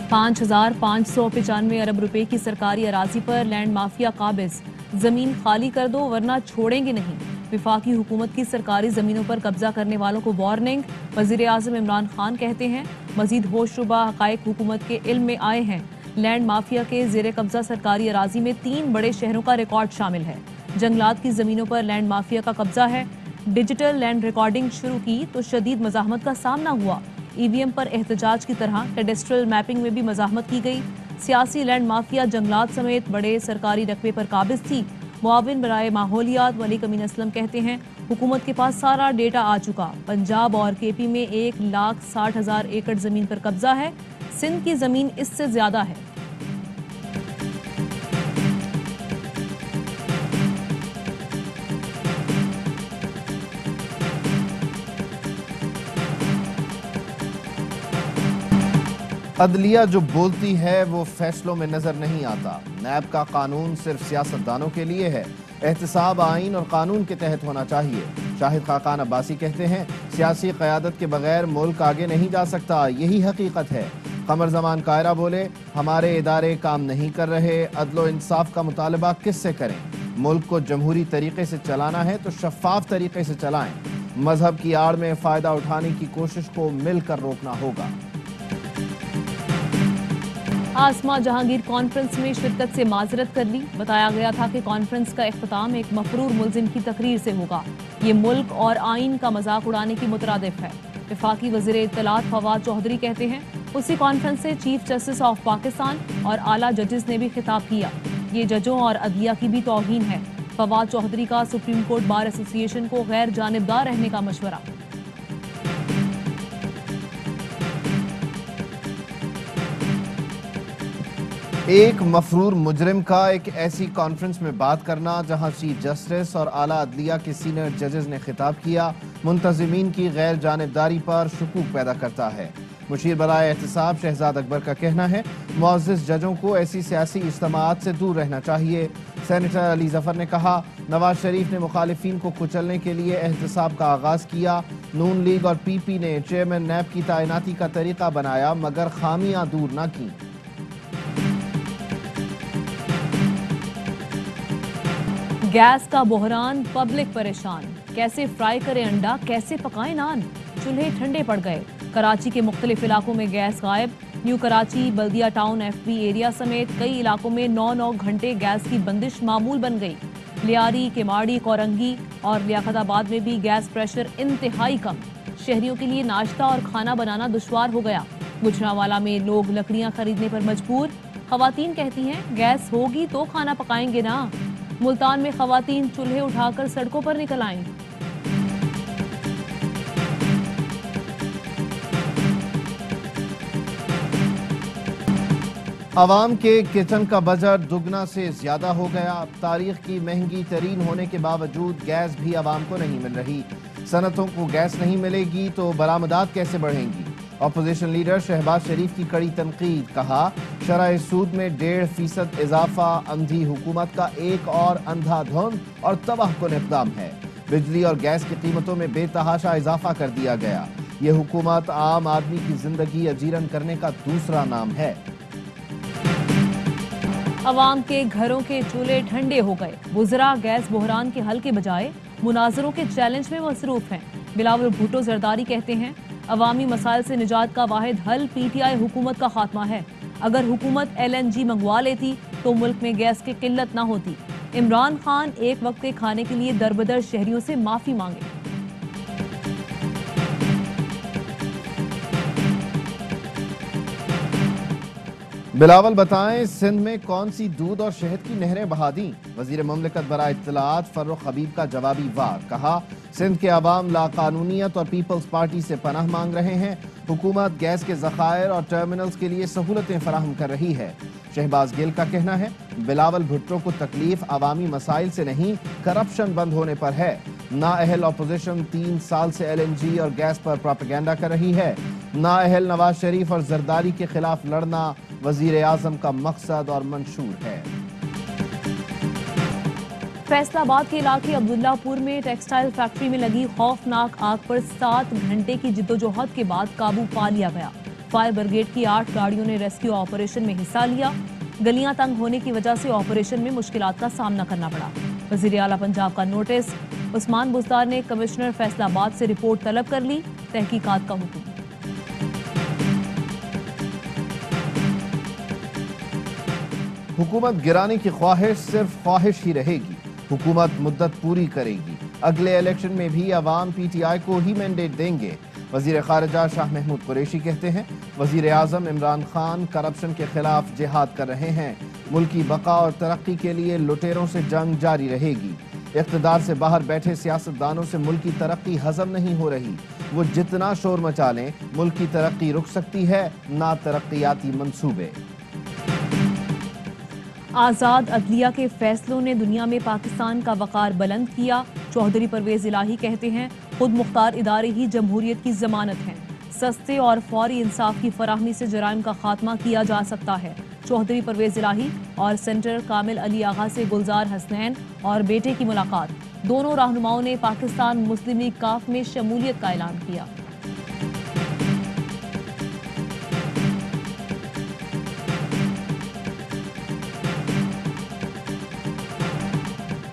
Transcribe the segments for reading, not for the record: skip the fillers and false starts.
5,595 अरब रुपए की सरकारी अराजी पर लैंड माफिया काबिज। जमीन खाली कर दो वरना छोड़ेंगे नहीं। विफाकी हुकूमत की सरकारी जमीनों पर कब्जा करने वालों को वार्निंग। वजीर आजम इमरान खान कहते हैं मजीद होशरुबा हकायक हुकूमत के इल्म में आए हैं। लैंड माफिया के जेर कब्जा सरकारी अराजी में 3 बड़े शहरों का रिकॉर्ड शामिल है। जंगलात की जमीनों पर लैंड माफिया का कब्जा है। डिजिटल लैंड रिकॉर्डिंग शुरू की तो शदीद मज़ाहमत का सामना हुआ। ईवीएम पर एहतजाज की तरह कैडेस्ट्रल मैपिंग में भी मज़ाहमत की गई। सियासी लैंड माफिया जंगलात समेत बड़े सरकारी रकबे पर काबिज थी। मुआविन बराए माहौलियात वली कमीन असलम कहते हैं हुकूमत के पास सारा डेटा आ चुका। पंजाब और केपी में 1,60,000 एकड़ जमीन पर कब्जा है। सिंध की जमीन इससे ज्यादा है। अदलिया जो बोलती है वो फैसलों में नजर नहीं आता। नैब का कानून सिर्फ सियासतदानों के लिए है। एहतसाब आइन और कानून के तहत होना चाहिए। शाहिद खाकान अब्बासी कहते हैं सियासी क़यादत के बगैर मुल्क आगे नहीं जा सकता, यही हकीकत है। कमर जमान कायरा बोले हमारे इदारे काम नहीं कर रहे, अदलो इंसाफ का मुतालबा किससे करें। मुल्क को जमहूरी तरीके से चलाना है तो शफाफ तरीके से चलाएं। मजहब की आड़ में फ़ायदा उठाने की कोशिश को मिलकर रोकना होगा। आसमा जहांगीर कॉन्फ्रेंस में शिरकत से माजरत कर ली। बताया गया था कि कॉन्फ्रेंस का इख्तिताम एक मफरूर मुल्जिम की तकरीर से होगा। ये मुल्क और आइन का मजाक उड़ाने की मुतरादिफ है। वफाकी वज़ीर इत्तलात फवाद चौधरी कहते हैं उसी कॉन्फ्रेंस से चीफ जस्टिस ऑफ पाकिस्तान और आला जजेस ने भी खिताब किया। ये जजों और अदलिया की भी तौहीन है। फवाद चौधरी का सुप्रीम कोर्ट बार एसोसिएशन को गैर जानिबदार रहने का मशवरा। एक मफरूर मुजरिम का एक ऐसी कॉन्फ्रेंस में बात करना जहां चीफ जस्टिस और आला अदलिया के सीनियर जजेस ने खिताब किया, मुंतजिमीन की गैर जानिबदारी पर शुकूक पैदा करता है। मुशीर बराए एहतसाब शहजाद अकबर का कहना है मुअज़्ज़िज़ जजों को ऐसी सियासी इज्तिमाअत से दूर रहना चाहिए। सेनेटर अली जफर ने कहा नवाज शरीफ ने मुखालिफिन को कुचलने के लिए एहतसाब का आगाज किया। नून लीग और पीपी ने चेयरमैन नैब की तैनाती का तरीका बनाया मगर खामियां दूर न की। गैस का बहरान, पब्लिक परेशान। कैसे फ्राई करे अंडा, कैसे पकाए नान। चूल्हे ठंडे पड़ गए। कराची के मुख्तलिफ इलाकों में गैस गायब। न्यू कराची, बल्दिया टाउन, एफबी एरिया समेत कई इलाकों में 9-9 घंटे गैस की बंदिश मामूल बन गई। लियारी, केमाड़ी, कोरंगी और लियाकताबाद में भी गैस प्रेशर इंतहाई कम। शहरियों के लिए नाश्ता और खाना बनाना दुश्वार हो गया। गुजरांवाला में लोग लकड़ियां खरीदने पर मजबूर। खवातीन कहती हैं गैस होगी तो खाना पकाएंगे ना। मुल्तान में खवातीन चूल्हे उठाकर सड़कों पर निकल आईं। अवाम के किचन का बजट दुगना से ज्यादा हो गया। तारीख की महंगी तरीन होने के बावजूद गैस भी अवाम को नहीं मिल रही। सनतों को गैस नहीं मिलेगी तो बरामदात कैसे बढ़ेंगी। अपोजिशन लीडर शहबाज शरीफ की कड़ी तनकीद। कहा शरह सूद में 1.5% इजाफा अंधी हुकूमत का एक और अंधाधुंध और तबाहकुन इक़दाम है। बिजली और गैस की कीमतों में बेतहाशा इजाफा कर दिया गया। ये हुकूमत आम आदमी की जिंदगी अजीरन करने का दूसरा नाम है। अवाम के घरों के चूल्हे ठंडे हो गए। वुज़रा गैस बहरान के हल के बजाय मुनाजरों के चैलेंज में मसरूफ हैं। बिलावल भुट्टो जरदारी कहते हैं अवामी मसाइल से निजात का वाहिद हल पीटीआई हुकूमत का खात्मा है। अगर हुकूमत LNG मंगवा लेती तो मुल्क में गैस की किल्लत न होती। इमरान खान एक वक्त के खाने के लिए दरबदर शहरियों से माफी मांगे। बिलावल बताएं सिंध में कौन सी दूध और शहद की नहरें बहा दी। वजीर मुमलिकत बराए इत्तलात फर्रुख हबीब का जवाबी वार। कहा सिंध के अवाम लाकानूनियत और पीपल्स पार्टी से पनाह मांग रहे हैं। हुकूमत गैस के ज़खायर और टर्मिनल्स के लिए सहूलतें फराहम कर रही है। शहबाज गिल का कहना है बिलावल भुट्टो को तकलीफ अवामी मसाइल से नहीं करप्शन बंद होने पर है। नाअहल अपोजिशन 3 साल से LNG और गैस पर प्रोपेगेंडा कर रही है। नाअहल नवाज शरीफ और जरदारी के खिलाफ लड़ना वजीर आजम का मकसद और मंशूर है। फैसलाबाद के इलाके अब्दुल्लापुर में टेक्सटाइल फैक्ट्री में लगी खौफनाक आग पर 7 घंटे की जिद्दोजहद के बाद काबू पा लिया गया। फायर ब्रिगेड की 8 गाड़ियों ने रेस्क्यू ऑपरेशन में हिस्सा लिया। गलियां तंग होने की वजह से ऑपरेशन में मुश्किलात का सामना करना पड़ा। वजीर आला पंजाब का नोटिस, उस्मान बुज़दार ने कमिश्नर फैसलाबाद से रिपोर्ट तलब कर ली, तहकीकात का हुक्म। हुकूमत गिराने की ख्वाहिश सिर्फ ख्वाहिश ही रहेगी, हुकूमत मुद्दत पूरी करेगी। अगले इलेक्शन में भी अवाम PTI को ही मैंडेट देंगे। वजीर खारजा शाह महमूद कुरैशी कहते हैं, वजीर आजम इमरान खान करप्शन के खिलाफ जिहाद कर रहे हैं। मुल्की बका और तरक्की के लिए लुटेरों से जंग जारी रहेगी। इख्तिदार से बाहर बैठे सियासतदानों से मुल्क की तरक्की हजम नहीं हो रही। वो जितना शोर मचा लें, मुल्क की तरक्की रुक सकती है, ना तरक्याती मंसूबे। आज़ाद अदलिया के फैसलों ने दुनिया में पाकिस्तान का वक़ार बुलंद किया। चौधरी परवेज इलाही कहते हैं, खुद मुख्तार इदारे ही जमहूरियत की जमानत हैं। सस्ते और फौरी इंसाफ की फराहमी से जराइम का खात्मा किया जा सकता है। चौधरी परवेज इलाही और सेंटर कामिल अली आगा से गुलजार हसनैन और बेटे की मुलाकात। दोनों रहनुमाओं ने पाकिस्तान मुस्लिम लीग काफ में शमूलियत का ऐलान किया।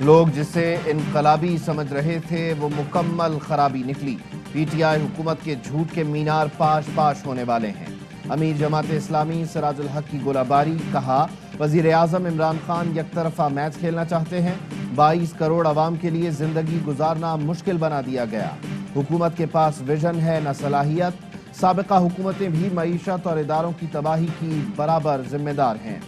लोग जिसे इनकलाबी समझ रहे थे, वो मुकम्मल खराबी निकली। PTI हुकूमत के झूठ के मीनार पाश पाश होने वाले हैं। अमीर जमात इस्लामी सिराजुल हक की गोलाबारी। कहा, वजीर आजम इमरान खान यकतरफा मैच खेलना चाहते हैं। 22 करोड़ आवाम के लिए जिंदगी गुजारना मुश्किल बना दिया गया। हुकूमत के पास विजन है न सलाहियत। साबिका हुकूमतें भी मईशत और इदारों की तबाही की बराबर जिम्मेदार हैं।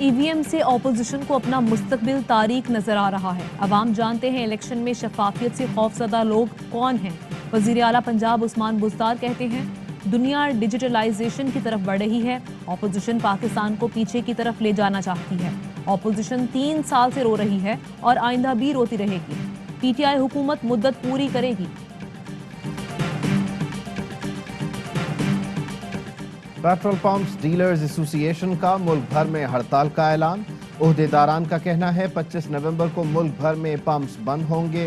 EVM से ऑपोजिशन को अपना मुस्तकबिल तारीक नजर आ रहा है। अवाम जानते हैं इलेक्शन में शफाफियत से खौफजदा लोग कौन हैं। वजीर आला पंजाब उस्मान बुज़दार कहते हैं, दुनिया डिजिटलाइजेशन की तरफ बढ़ रही है। ऑपोजिशन पाकिस्तान को पीछे की तरफ ले जाना चाहती है। ऑपोजिशन 3 साल से रो रही है और आइंदा भी रोती रहेगी। PTI हुकूमत मुद्दत पूरी करेगी। पेट्रोल पंप्स डीलर्स एसोसिएशन का मुल्क भर में हड़ताल का ऐलान। ओहदेदारान का कहना है 25 नवंबर को मुल्क भर में पंप्स बंद होंगे।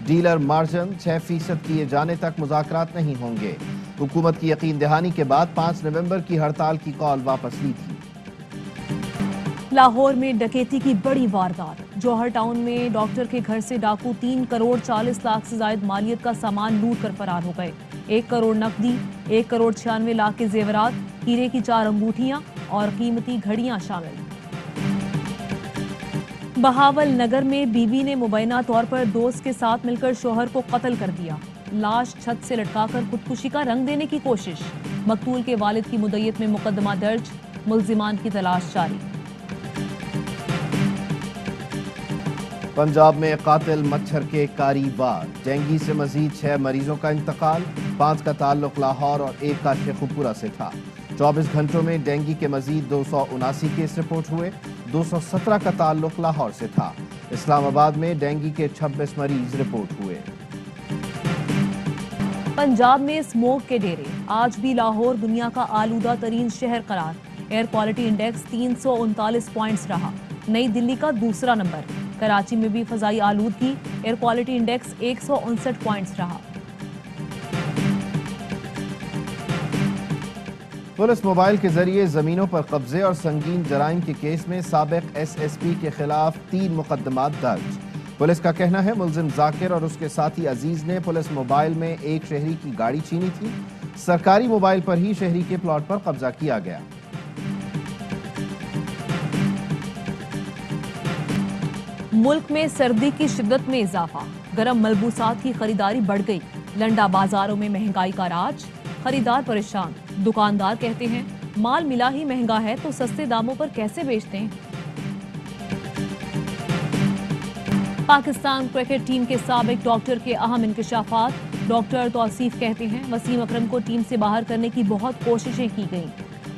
डीलर मार्जिन 6% किए जाने तक मुज़ाकरात नहीं होंगे। हुकूमत की यकीन दहानी के बाद 5 नवंबर की हड़ताल की कॉल वापस ली थी। लाहौर में डकैती की बड़ी वारदात। जौहर टाउन में डॉक्टर के घर से डाकू 3 करोड़ 40 लाख से जायद मालियत का सामान लूट कर फरार हो गए। 1 करोड़ नकदी, 1 करोड़ 96 लाख के जेवरात, हीरे की 4 अंगूठियां और कीमती घड़ियां शामिल। बहावल नगर में बीवी ने मुबैना तौर पर दोस्त के साथ मिलकर शोहर को कत्ल कर दिया। लाश छत से लटकाकर खुदकुशी का रंग देने की कोशिश। मकतूल के वालिद की मुद्दत में मुकदमा दर्ज, मुल्जिमान की तलाश जारी। पंजाब में कातिल मच्छर के कारी वार। डेंगू से मजीद 6 मरीजों का इंतकाल। 5 का ताल्लुक लाहौर और 1 का शेखुपुरा से था। 24 घंटों में डेंगू के मजीद 279 केस रिपोर्ट हुए। 217 का ताल्लुक लाहौर से था। इस्लामाबाद में डेंगू के 26 मरीज रिपोर्ट हुए। पंजाब में स्मोक के डेरे। आज भी लाहौर दुनिया का आलूदा तरीन शहर करार। एयर क्वालिटी इंडेक्स 339 पॉइंट्स रहा, नई दिल्ली का दूसरा नंबर। कराची में भी फजाई आलूदगी, एयर क्वालिटी इंडेक्स 159 पॉइंट्स रहा। पुलिस मोबाइल के जरिए जमीनों पर कब्जे और संगीन जराइम के केस में साबिक SSP के खिलाफ 3 मुकदमात दर्ज। पुलिस का कहना है मुलजिम जाकिर और उसके साथी अजीज ने पुलिस मोबाइल में एक शहरी की गाड़ी छीनी थी। सरकारी मोबाइल पर ही शहरी के प्लॉट पर कब्जा किया गया। मुल्क में सर्दी की शिद्दत में इजाफा। गर्म मलबूसात की खरीदारी बढ़ गई। लंडा बाजारों में महंगाई का राज, खरीदार परेशान। दुकानदार कहते हैं माल मिला ही महंगा है तो सस्ते दामों पर कैसे बेचते हैं। पाकिस्तान क्रिकेट टीम के साबिक डॉक्टर के अहम इंकशाफात। डॉक्टर तौसीफ कहते हैं वसीम अकरम को टीम से बाहर करने की बहुत कोशिशें की गईं।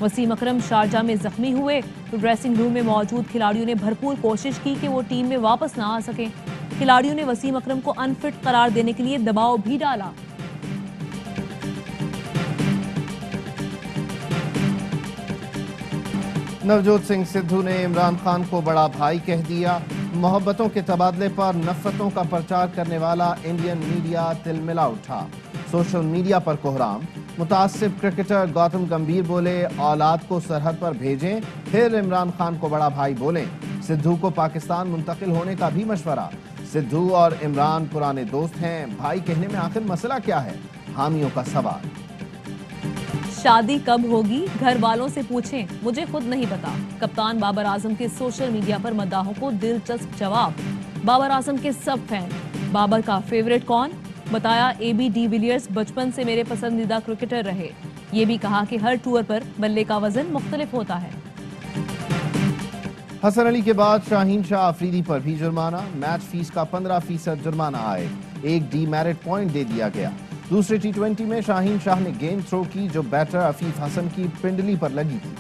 वसीम अकरम शारजा में जख्मी हुए तो ड्रेसिंग रूम में मौजूद खिलाड़ियों ने भरपूर कोशिश की कि वो टीम में वापस ना आ सके। खिलाड़ियों ने वसीम अकरम को अनफिट करार देने के लिए दबाव भी डाला। नवजोत सिंह सिद्धू ने इमरान खान को बड़ा भाई कह दिया। मोहब्बतों के तबादले पर नफरतों का प्रचार करने वाला इंडियन मीडिया तिलमिला उठा। सोशल मीडिया पर कोहराम। मुतासिब क्रिकेटर गौतम गंभीर बोले, औलाद को सरहद पर भेजें, फिर इमरान खान को बड़ा भाई बोलें। सिद्धू को पाकिस्तान मुंतकिल होने का भी मशवरा। सिद्धू और इमरान पुराने दोस्त हैं, भाई कहने में आखिर मसला क्या है? हामियों का सवाल। शादी कब होगी? घर वालों से पूछें, मुझे खुद नहीं पता। कप्तान बाबर आजम के सोशल मीडिया पर मद्दाहों को दिलचस्प जवाब। बाबर आजम के सब फैन। बाबर का फेवरेट कौन? बताया AB डिविलियर्स बचपन से मेरे पसंदीदा क्रिकेटर रहे। ये भी कहा कि हर टूर पर बल्ले का वजन मुख्तलिफ होता है। हसन अली के बाद शाहीन शाह अफरीदी पर भी जुर्माना। मैच फीस का 15% जुर्माना आए। एक डीमेरिट पॉइंट दे दिया गया। दूसरे T20 में शाहीन शाह ने गेंद थ्रो की जो बैटर अफीफ हसन की पिंडली पर लगी थी।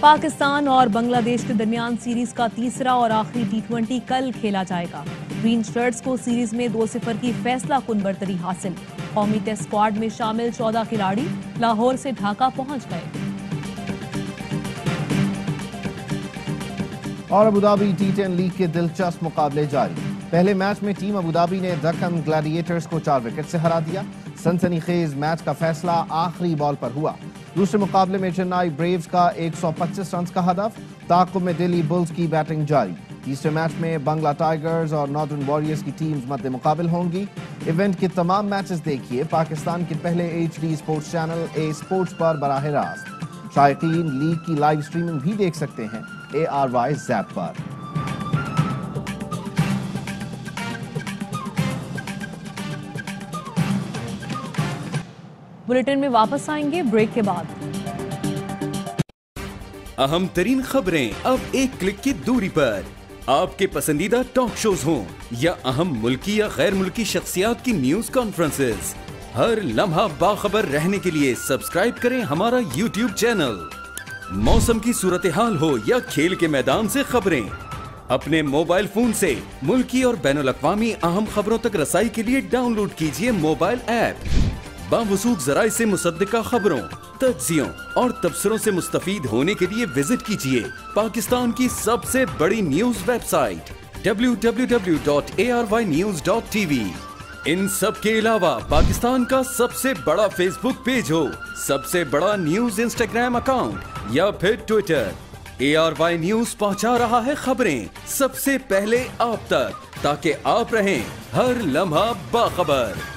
पाकिस्तान और बांग्लादेश के दरमियान सीरीज का तीसरा और आखिरी T20 कल खेला जाएगा। ग्रीन शर्ट्स को सीरीज में 2-0 की फैसला कुन बरतरी हासिल। कौमी टेस्ट स्क्वाड में शामिल 14 खिलाड़ी लाहौर से ढाका पहुंच गए। और अबुधाबी T10 लीग के दिलचस्प मुकाबले जारी। पहले मैच में टीम अबुधाबी ने दक्कन ग्लैडिएटर्स को 4 विकेट से हरा दिया। सनसनीखेज मैच का फैसला आखिरी बॉल पर हुआ। दूसरे मुकाबले में चेन्नई ब्रेव्स का 125 रन का हदफ। ताक़ुब में दिल्ली बुल्स की बैटिंग जारी। तीसरे मैच में बांग्ला टाइगर्स और नॉर्दर्न वॉरियर्स की टीम्स मद्दे मुकाबिल होंगी। इवेंट के तमाम मैचेस देखिए पाकिस्तान के पहले HD sports channel A sports पर बराह रास्त। शायकीन लीग की लाइव स्ट्रीमिंग भी देख सकते हैं ARY ज़ैप पर। बुलेटिन में वापस आएंगे ब्रेक के बाद। अहम तरीन खबरें अब एक क्लिक की दूरी पर। आपके पसंदीदा टॉक शोज हों या अहम मुल्की या गैर मुल्की शख्सियात की न्यूज कॉन्फ्रेंसेस, हर लम्हा बाखबर रहने के लिए सब्सक्राइब करें हमारा YouTube चैनल। मौसम की सूरत हाल हो या खेल के मैदान से खबरें, अपने मोबाइल फोन से मुल्की और बैनुल अक़वामी अहम खबरों तक रसाई के लिए डाउनलोड कीजिए मोबाइल ऐप। बावसूख ज़राए से मुसद्दिका खबरों, तज्ज़ियों और तबसरों से मुस्तफीद होने के लिए विजिट कीजिए पाकिस्तान की सबसे बड़ी न्यूज वेबसाइट www.arynews.tv। इन सब के अलावा पाकिस्तान का सबसे बड़ा फेसबुक पेज हो, सबसे बड़ा न्यूज इंस्टाग्राम अकाउंट या फिर ट्विटर, ARY न्यूज पहुंचा रहा है खबरें सबसे पहले आप तक, ताकि आप रहें हर लम्हा बाखबर।